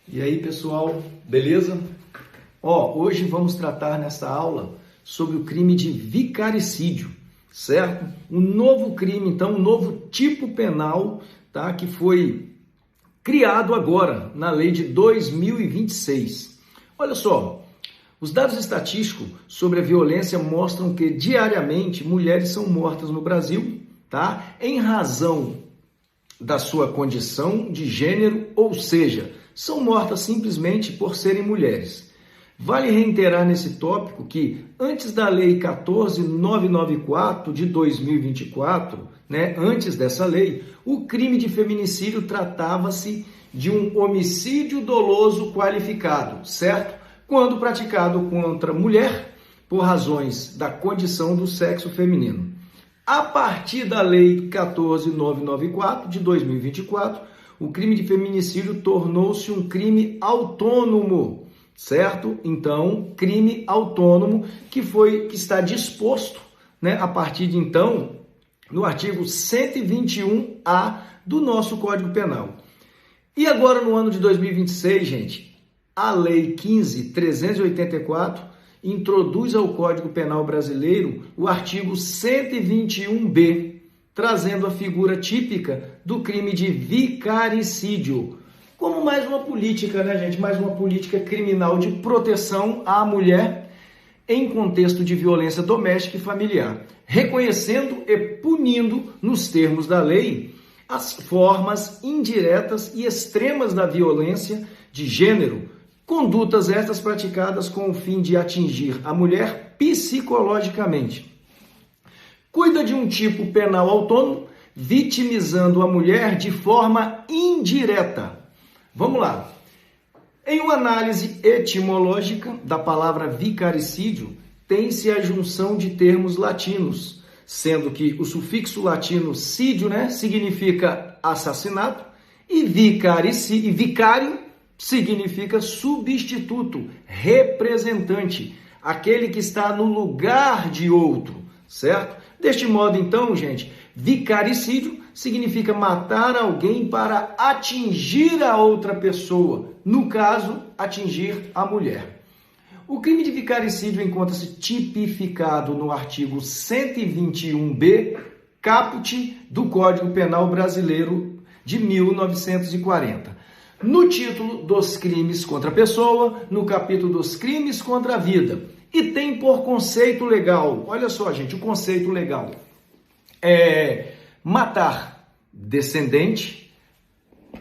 E aí, pessoal, beleza? Hoje vamos tratar nessa aula sobre o crime de vicaricídio, certo? Um novo crime, então, um novo tipo penal, tá? Que foi criado agora na lei de 2026. Olha só, os dados estatísticos sobre a violência mostram que diariamente mulheres são mortas no Brasil, tá? Em razão da sua condição de gênero, ou seja, são mortas simplesmente por serem mulheres. Vale reiterar nesse tópico que antes da lei 14.994 de 2024, antes dessa lei, o crime de feminicídio tratava-se de um homicídio doloso qualificado, certo? Quando praticado contra mulher por razões da condição do sexo feminino. A partir da lei 14.994 de 2024, o crime de feminicídio tornou-se um crime autônomo, certo? Então, crime autônomo que está disposto, a partir de então, no artigo 121A do nosso Código Penal. E agora, no ano de 2026, gente, a Lei 15.384 introduz ao Código Penal brasileiro o artigo 121B, trazendo a figura típica do crime de vicaricídio, como mais uma política, mais uma política criminal de proteção à mulher em contexto de violência doméstica e familiar, reconhecendo e punindo, nos termos da lei, as formas indiretas e extremas da violência de gênero, condutas estas praticadas com o fim de atingir a mulher psicologicamente. Cuida de um tipo penal autônomo, vitimizando a mulher de forma indireta. Vamos lá. Em uma análise etimológica da palavra vicaricídio, tem-se a junção de termos latinos, sendo que o sufixo latino sídio, significa assassinato, e vicário significa substituto, representante, aquele que está no lugar de outro, certo? Deste modo, então, gente, vicaricídio significa matar alguém para atingir a outra pessoa, no caso, atingir a mulher. O crime de vicaricídio encontra-se tipificado no artigo 121B, caput do Código Penal Brasileiro de 1940. No título dos crimes contra a pessoa, no capítulo dos crimes contra a vida. E tem por conceito legal, olha só, gente, o conceito legal é matar descendente,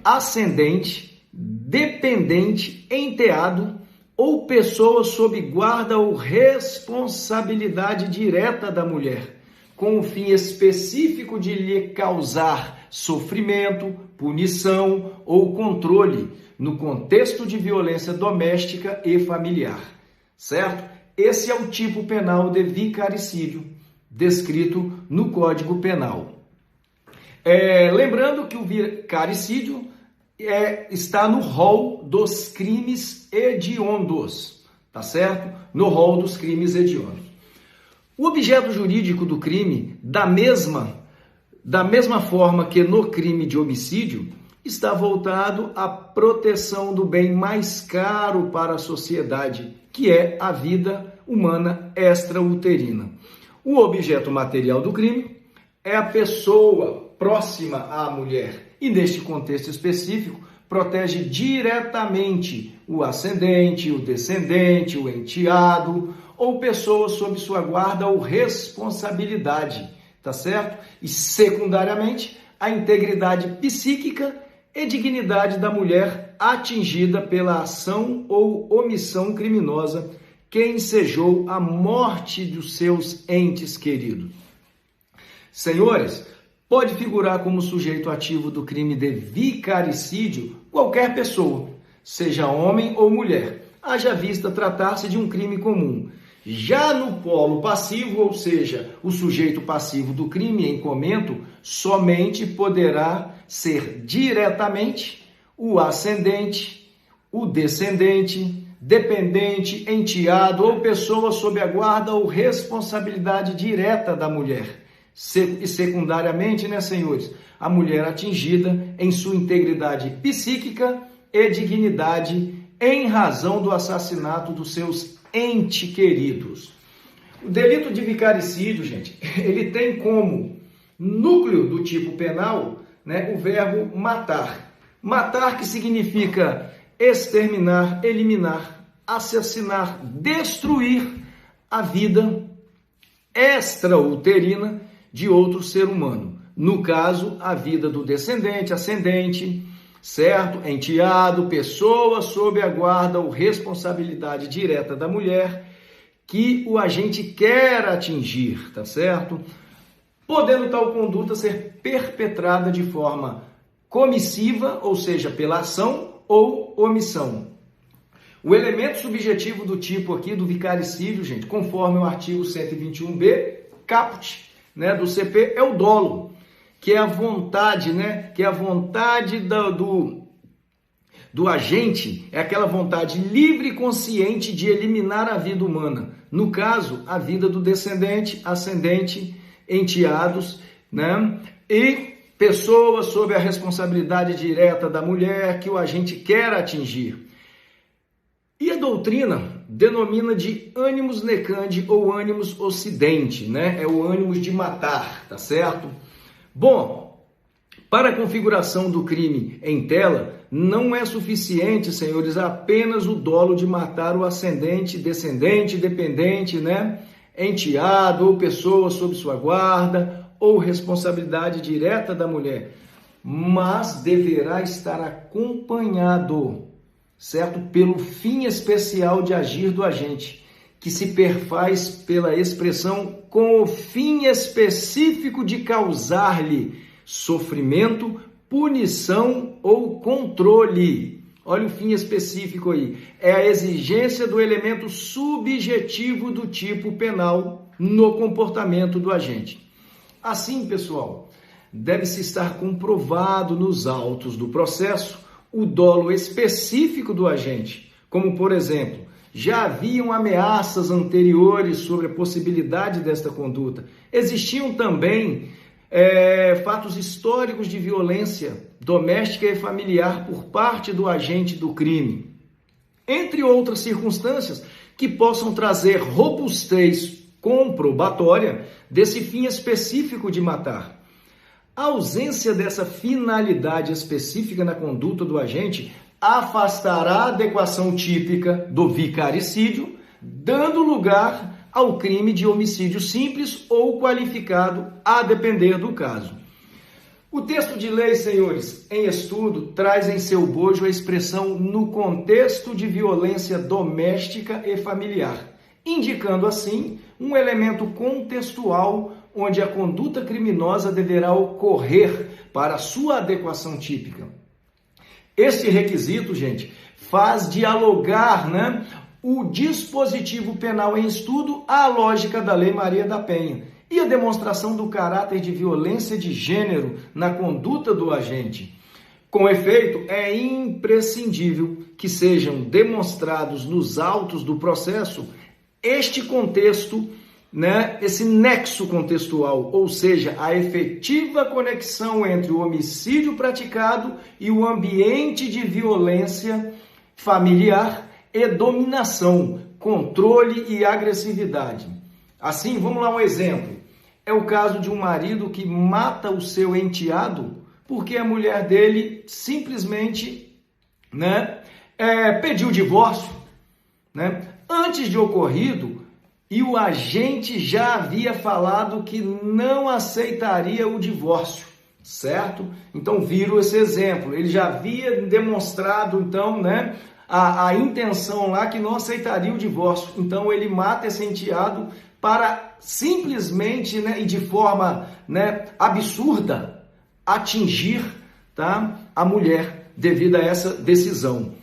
ascendente, dependente, enteado ou pessoa sob guarda ou responsabilidade direta da mulher, com o fim específico de lhe causar sofrimento, punição ou controle no contexto de violência doméstica e familiar, certo? Esse é o tipo penal de vicaricídio descrito no Código Penal. Lembrando que o vicaricídio está no rol dos crimes hediondos, tá certo? No rol dos crimes hediondos. O objeto jurídico do crime, da mesma forma que no crime de homicídio, está voltado à proteção do bem mais caro para a sociedade, que é a vida humana extrauterina. O objeto material do crime é a pessoa próxima à mulher e, neste contexto específico, protege diretamente o ascendente, o descendente, o enteado ou pessoa sob sua guarda ou responsabilidade, tá certo? E, secundariamente, a integridade psíquica e dignidade da mulher atingida pela ação ou omissão criminosa que ensejou a morte dos seus entes queridos. Senhores, pode figurar como sujeito ativo do crime de vicaricídio qualquer pessoa, seja homem ou mulher, haja vista tratar-se de um crime comum. Já no polo passivo, ou seja, o sujeito passivo do crime em comento, somente poderá ser diretamente o ascendente, o descendente, dependente, enteado ou pessoa sob a guarda ou responsabilidade direta da mulher. E secundariamente, senhores, a mulher atingida em sua integridade psíquica e dignidade em razão do assassinato dos seus entes queridos. O delito de vicaricídio, gente, ele tem como núcleo do tipo penal, né, o verbo matar. Matar, que significa exterminar, eliminar, assassinar, destruir a vida extrauterina de outro ser humano. No caso, a vida do descendente, ascendente, certo? Enteado, pessoa sob a guarda ou responsabilidade direta da mulher que o agente quer atingir, tá certo? Podendo tal conduta ser perpetrada de forma comissiva, ou seja, pela ação ou omissão. O elemento subjetivo do tipo aqui do vicaricídio, gente, conforme o artigo 121b, caput, né, do CP, é o dolo, que é a vontade, né, que é a vontade do agente, é aquela vontade livre e consciente de eliminar a vida humana. No caso, a vida do descendente, ascendente, enteados, né, e pessoas sob a responsabilidade direta da mulher que o agente quer atingir. E a doutrina denomina de animus necandi ou animus occidente, né? É o animus de matar, tá certo? Bom, para a configuração do crime em tela, não é suficiente, senhores, apenas o dolo de matar o ascendente, descendente, dependente, né? Enteado ou pessoa sob sua guarda ou responsabilidade direta da mulher, mas deverá estar acompanhado, certo? Pelo fim especial de agir do agente, que se perfaz pela expressão com o fim específico de causar-lhe sofrimento, punição ou controle. Olha o fim específico aí. É a exigência do elemento subjetivo do tipo penal no comportamento do agente. Assim, pessoal, deve-se estar comprovado nos autos do processo o dolo específico do agente, como, por exemplo, já haviam ameaças anteriores sobre a possibilidade desta conduta. Existiam também fatos históricos de violência doméstica e familiar por parte do agente do crime, entre outras circunstâncias que possam trazer robustez comprobatória desse fim específico de matar. A ausência dessa finalidade específica na conduta do agente afastará a adequação típica do vicaricídio, dando lugar ao crime de homicídio simples ou qualificado, a depender do caso. O texto de lei, senhores, em estudo, traz em seu bojo a expressão no contexto de violência doméstica e familiar, indicando assim um elemento contextual onde a conduta criminosa deverá ocorrer para sua adequação típica. Este requisito, gente, faz dialogar, né, o dispositivo penal em estudo à lógica da Lei Maria da Penha e a demonstração do caráter de violência de gênero na conduta do agente. Com efeito, é imprescindível que sejam demonstrados nos autos do processo este contexto, né, esse nexo contextual, ou seja, a efetiva conexão entre o homicídio praticado e o ambiente de violência familiar e dominação, controle e agressividade. Assim, vamos lá um exemplo. É o caso de um marido que mata o seu enteado porque a mulher dele simplesmente, né, pediu o divórcio, né? Antes de ocorrido, e o agente já havia falado que não aceitaria o divórcio, certo? Então, viram esse exemplo. Ele já havia demonstrado, então, né, a intenção lá que não aceitaria o divórcio. Então, ele mata esse enteado para simplesmente, né, e de forma, né, absurda, atingir, tá, a mulher devido a essa decisão.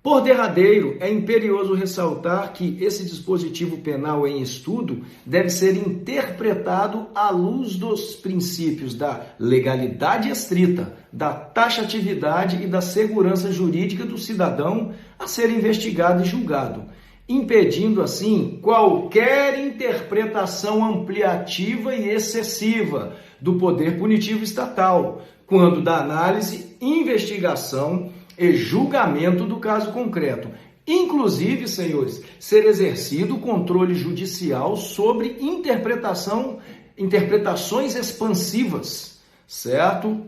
Por derradeiro, é imperioso ressaltar que esse dispositivo penal em estudo deve ser interpretado à luz dos princípios da legalidade estrita, da taxatividade e da segurança jurídica do cidadão a ser investigado e julgado, impedindo assim qualquer interpretação ampliativa e excessiva do poder punitivo estatal, quando da análise, investigação e julgamento do caso concreto. Inclusive, senhores, ser exercido o controle judicial sobre interpretações expansivas, certo?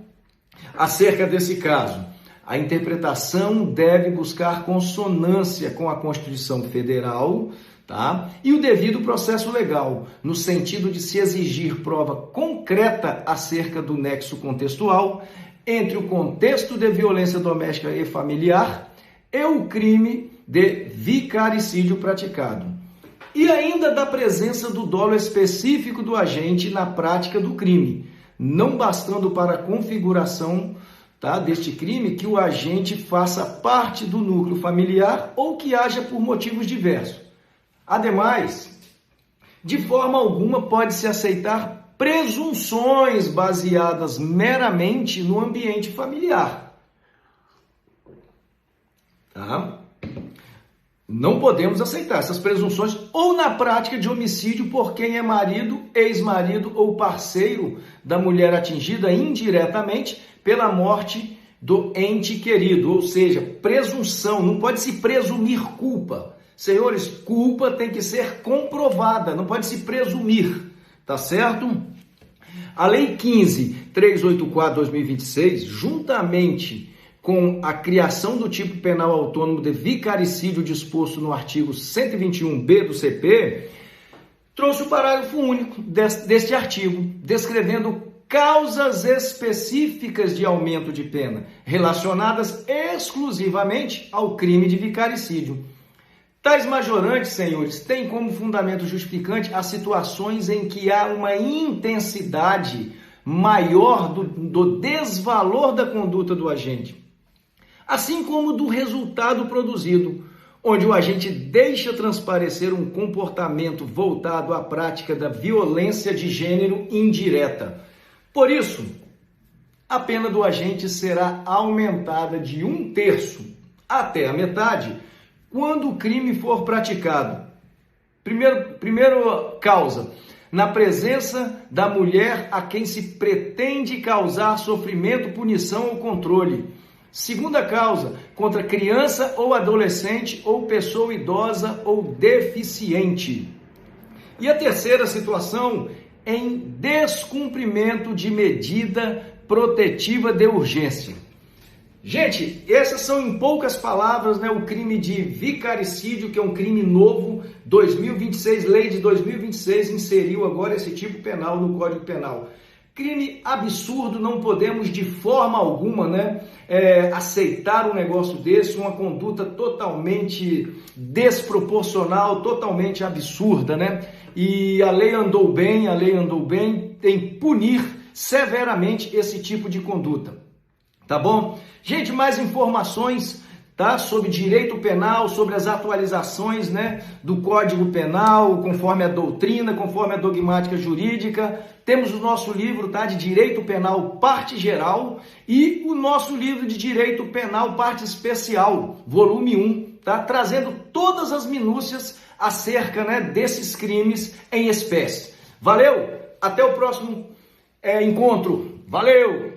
Acerca desse caso, a interpretação deve buscar consonância com a Constituição Federal, tá? E o devido processo legal, no sentido de se exigir prova concreta acerca do nexo contextual entre o contexto de violência doméstica e familiar e o crime de vicaricídio praticado. E ainda da presença do dolo específico do agente na prática do crime, não bastando para a configuração, tá, deste crime que o agente faça parte do núcleo familiar ou que haja por motivos diversos. Ademais, de forma alguma pode-se aceitar presunções baseadas meramente no ambiente familiar. Tá? Não podemos aceitar essas presunções ou na prática de homicídio por quem é marido, ex-marido ou parceiro da mulher atingida indiretamente pela morte do ente querido, ou seja, presunção, não pode se presumir culpa. Senhores, culpa tem que ser comprovada, não pode se presumir, tá certo? A Lei 15.384/2026, juntamente com a criação do tipo penal autônomo de vicaricídio disposto no artigo 121b do CP, trouxe o parágrafo único deste artigo, descrevendo causas específicas de aumento de pena, relacionadas exclusivamente ao crime de vicaricídio. Tais majorantes, senhores, têm como fundamento justificante as situações em que há uma intensidade maior do desvalor da conduta do agente, assim como do resultado produzido, onde o agente deixa transparecer um comportamento voltado à prática da violência de gênero indireta. Por isso, a pena do agente será aumentada de 1/3 até a metade quando o crime for praticado. Primeiro causa, na presença da mulher a quem se pretende causar sofrimento, punição ou controle. Segunda causa, contra criança ou adolescente ou pessoa idosa ou deficiente. E a terceira situação, em descumprimento de medida protetiva de urgência. Gente, essas são em poucas palavras, né, o crime de vicaricídio, que é um crime novo, 2026, lei de 2026 inseriu agora esse tipo penal no Código Penal. Crime absurdo, não podemos de forma alguma, né, aceitar um negócio desse, uma conduta totalmente desproporcional, totalmente absurda, né? E a lei andou bem, tem que punir severamente esse tipo de conduta, tá bom? Gente, mais informações, tá, sobre direito penal, sobre as atualizações, né, do Código Penal, conforme a doutrina, conforme a dogmática jurídica. Temos o nosso livro, tá, de Direito Penal, parte geral, e o nosso livro de Direito Penal, parte especial, volume 1, tá, trazendo todas as minúcias acerca, né, desses crimes em espécie. Valeu? Até o próximo encontro. Valeu!